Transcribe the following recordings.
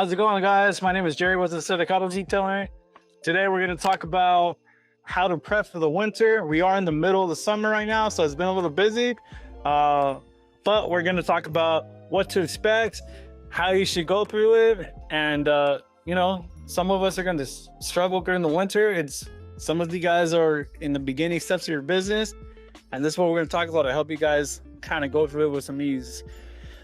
How's it going, guys? My name is Jerry with the Aesthetic Auto Detailer. Today we're going to talk about how to prep for the winter. We are in the middle of the summer right now, so it's been a little busy. But we're going to talk about what to expect, how you should go through it, and some of us are going to struggle during the winter. Some of you guys are in the beginning steps of your business, and this is what we're going to talk about to help you guys kind of go through it with some ease.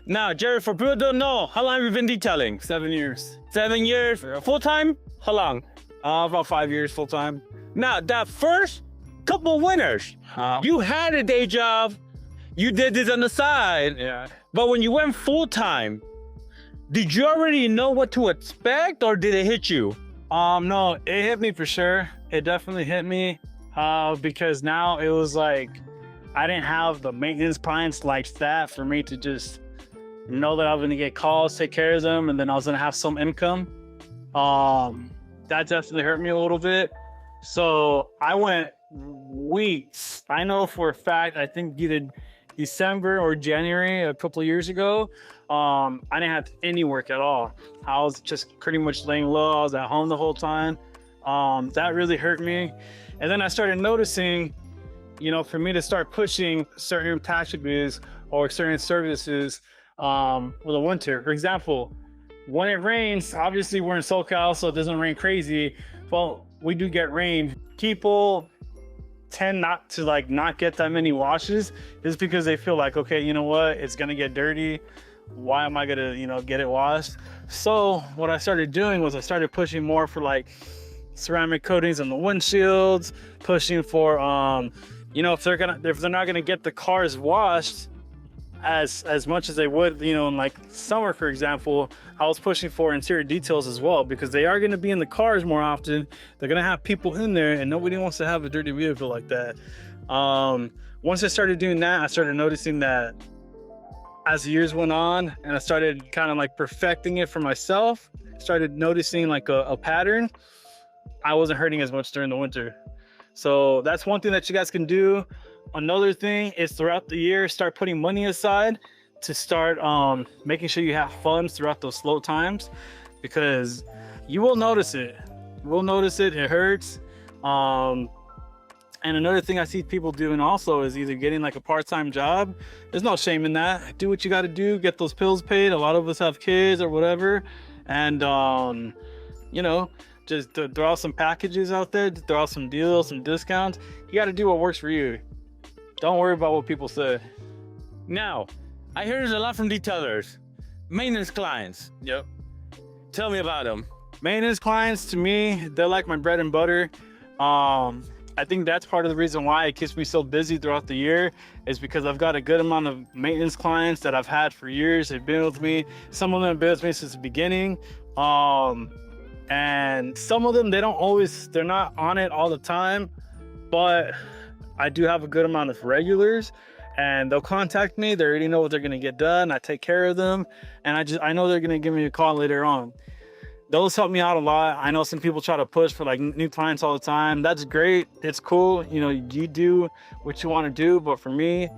Now, Jerry, for people who don't know, how long have you been detailing? 7 years. 7 years? Full time? How long? About 5 years full time. Now, that first couple winters, you had a day job, you did this on the side. Yeah. But when you went full time, did you already know what to expect, or did it hit you? No, it hit me for sure. It definitely hit me because now it was like I didn't have the maintenance clients like that for me to just know that I was gonna get calls, take care of them, and then I was gonna have some income. That definitely hurt me a little bit. So I went weeks. I know for a fact, I think either December or January a couple of years ago, I didn't have any work at all. I was just pretty much laying low. I was at home the whole time. That really hurt me. And then I started noticing, for me to start pushing certain packages or certain services for the winter. For example, when it rains, obviously we're in SoCal, so it doesn't rain crazy. Well, we do get rain. People tend not to not get that many washes just because they feel like, okay, you know what, it's gonna get dirty. Why am I gonna, get it washed? So what I started doing was I started pushing more for ceramic coatings on the windshields, pushing for if they're not gonna get the cars washed as much as they would, in summer, for example, I was pushing for interior details as well, because they are going to be in the cars more often. They're going to have people in there, and nobody wants to have a dirty vehicle like that. Once I started doing that, I started noticing that as the years went on, and I started kind of perfecting it for myself, started noticing a pattern. I wasn't hurting as much during the winter. So that's one thing that you guys can do. Another thing is throughout the year, start putting money aside to start making sure you have funds throughout those slow times, because you will notice it. You will notice it. It hurts. And another thing I see people doing also is either getting a part-time job. There's no shame in that. Do what you got to do. Get those bills paid. A lot of us have kids or whatever. And, just throw out some packages out there. Throw out some deals, some discounts. You got to do what works for you. Don't worry about what people say. Now, I hear there's a lot from detailers. Maintenance clients. Yep. Tell me about them. Maintenance clients, to me, they're like my bread and butter. I think that's part of the reason why it keeps me so busy throughout the year, is because I've got a good amount of maintenance clients that I've had for years. They've been with me. Some of them have been with me since the beginning. And some of them, they're not on it all the time, but I do have a good amount of regulars, and they'll contact me. They already know what they're gonna get done. I take care of them, and I know they're gonna give me a call later on. Those help me out a lot. I know some people try to push for new clients all the time. That's great. It's cool. You do what you want to do, but for me,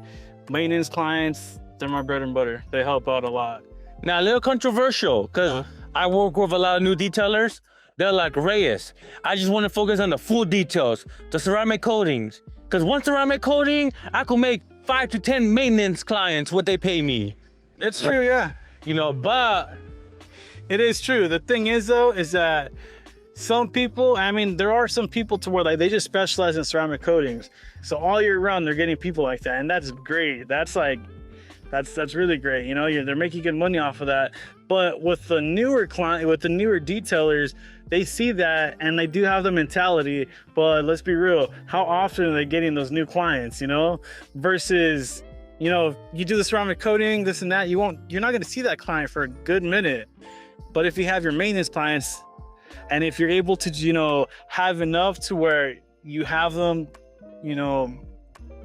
maintenance clients, they're my bread and butter. They help out a lot. Now, a little controversial, because I work with a lot of new detailers. They're like, Reyes, I just want to focus on the full details, the ceramic coatings. Because one ceramic coating, I could make 5 to 10 maintenance clients what they pay me. It's true, yeah. But it is true. The thing is, though, is that some people, there are some people to where they just specialize in ceramic coatings. So all year round, they're getting people like that, and that's great. That's really great. They're making good money off of that. But with the newer detailers, they see that and they do have the mentality, but let's be real, how often are they getting those new clients, versus, you do the ceramic coating, this and that, you're not going to see that client for a good minute. But if you have your maintenance clients, and if you're able to, have enough to where you have them,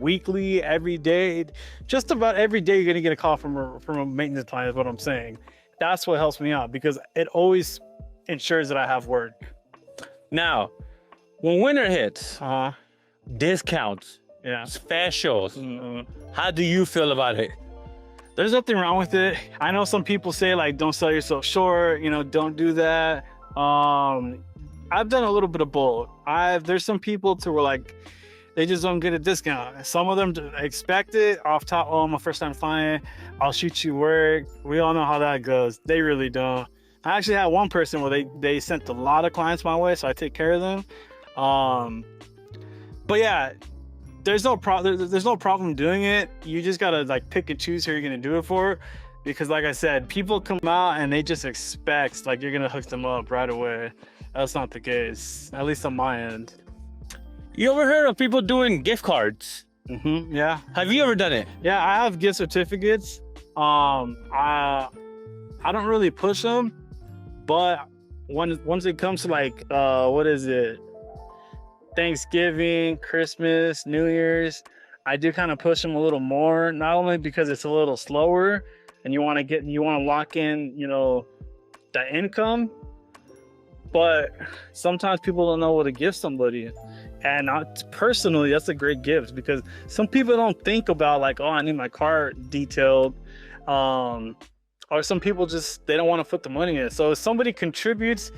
weekly, every day, just about every day, you're going to get a call from a maintenance client, is what I'm saying. That's what helps me out, because it always ensures that I have work. Now, when winter hits, discounts, Yeah. specials, how do you feel about it? There's nothing wrong with it. I know some people say like, don't sell yourself short, you know, don't do that. I've done a little bit of both. There's some people to where like, they just don't get a discount. Some of them expect it off top. Oh, I'm a first time client. I'll shoot you work. We all know how that goes. They really don't. I actually had one person where they sent a lot of clients my way, so I take care of them. But yeah, there's no problem doing it. You just gotta like pick and choose who you're gonna do it for, because like I said, people come out and they just expect like you're gonna hook them up right away. That's not the case, at least on my end. You ever heard of people doing gift cards? Yeah. Have you ever done it? Yeah, I have gift certificates. I don't really push them, but once it comes to like what is it? Thanksgiving, Christmas, New Year's, I do kind of push them a little more, not only because it's a little slower and you want to lock in, you know, the income, but sometimes people don't know what to give somebody. And personally, that's a great gift, because some people don't think about like, oh, I need my car detailed. Or some people just, they don't want to put the money in. So if somebody contributes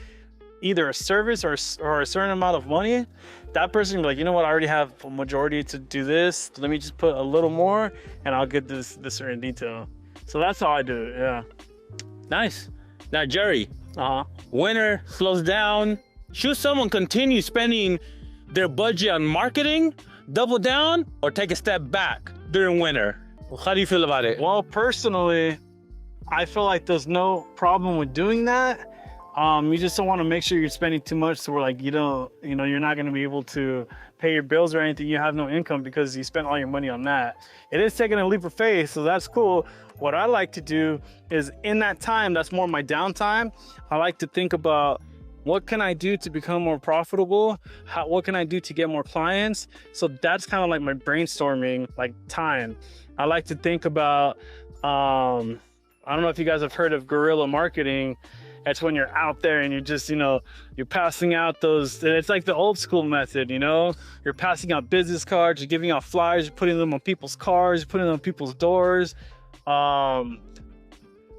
either a service or a certain amount of money, that person will be like, you know what, I already have a majority to do this. Let me just put a little more and I'll get this certain detail. So that's how I do it, yeah. Nice. Now, Jerry, winter slows down. Should someone continue spending their budget on marketing, double down, or take a step back during winter? How do you feel about it? Well, personally, I feel like there's no problem with doing that. You just don't want to make sure you're spending too much so we're like, you're not going to be able to pay your bills or anything. You have no income because you spent all your money on that. It is taking a leap of faith, so that's cool. What I like to do is in that time, that's more my downtime, I like to think about, what can I do to become more profitable? What can I do to get more clients? So that's kind of like my brainstorming like time. I like to think about, I don't know if you guys have heard of guerrilla marketing. That's when you're out there and you're just, you're passing out those, it's like the old school method, you're passing out business cards, you're giving out flyers, you're putting them on people's cars, you're putting them on people's doors.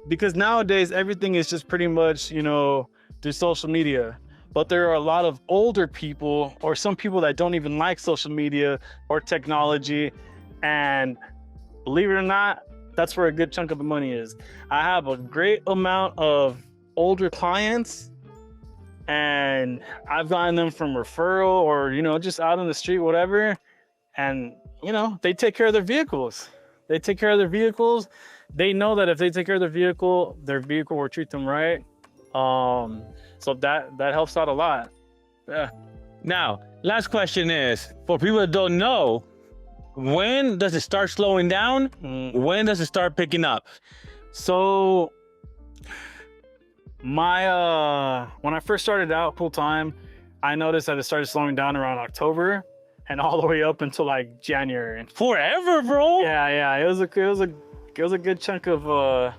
Because nowadays everything is just pretty much, through social media. But there are a lot of older people or some people that don't even like social media or technology. And believe it or not, that's where a good chunk of the money is. I have a great amount of older clients and I've gotten them from referral or, just out on the street, whatever. And, they take care of their vehicles. They know that if they take care of their vehicle will treat them right. So that helps out a lot. Yeah. Now, last question is, for people that don't know, when does it start slowing down? When does it start picking up? So when I first started out full-time, I noticed that it started slowing down around October and all the way up until like January. Forever, bro. Yeah. It was a good chunk of it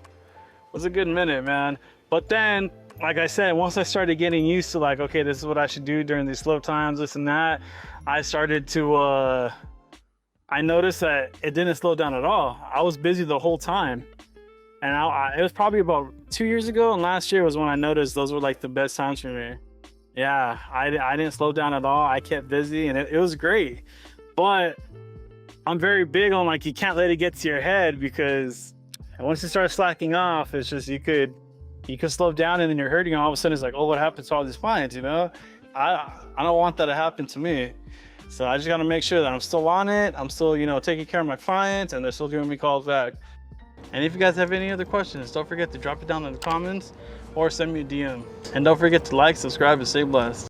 was a good minute, man. But then, like I said, once I started getting used to like, okay, this is what I should do during these slow times, this and that, I started to, I noticed that it didn't slow down at all. I was busy the whole time. And it was probably about 2 years ago, and last year was when I noticed those were like the best times for me. Yeah, I didn't slow down at all. I kept busy and it was great. But I'm very big on like, you can't let it get to your head, because once you start slacking off, it's just, you could slow down and then you're hurting. All of a sudden it's like, oh, what happened to all these clients? I don't want that to happen to me. So I just got to make sure that I'm still on it. I'm still, taking care of my clients and they're still giving me calls back. And if you guys have any other questions, don't forget to drop it down in the comments or send me a DM. And don't forget to like, subscribe, and stay blessed.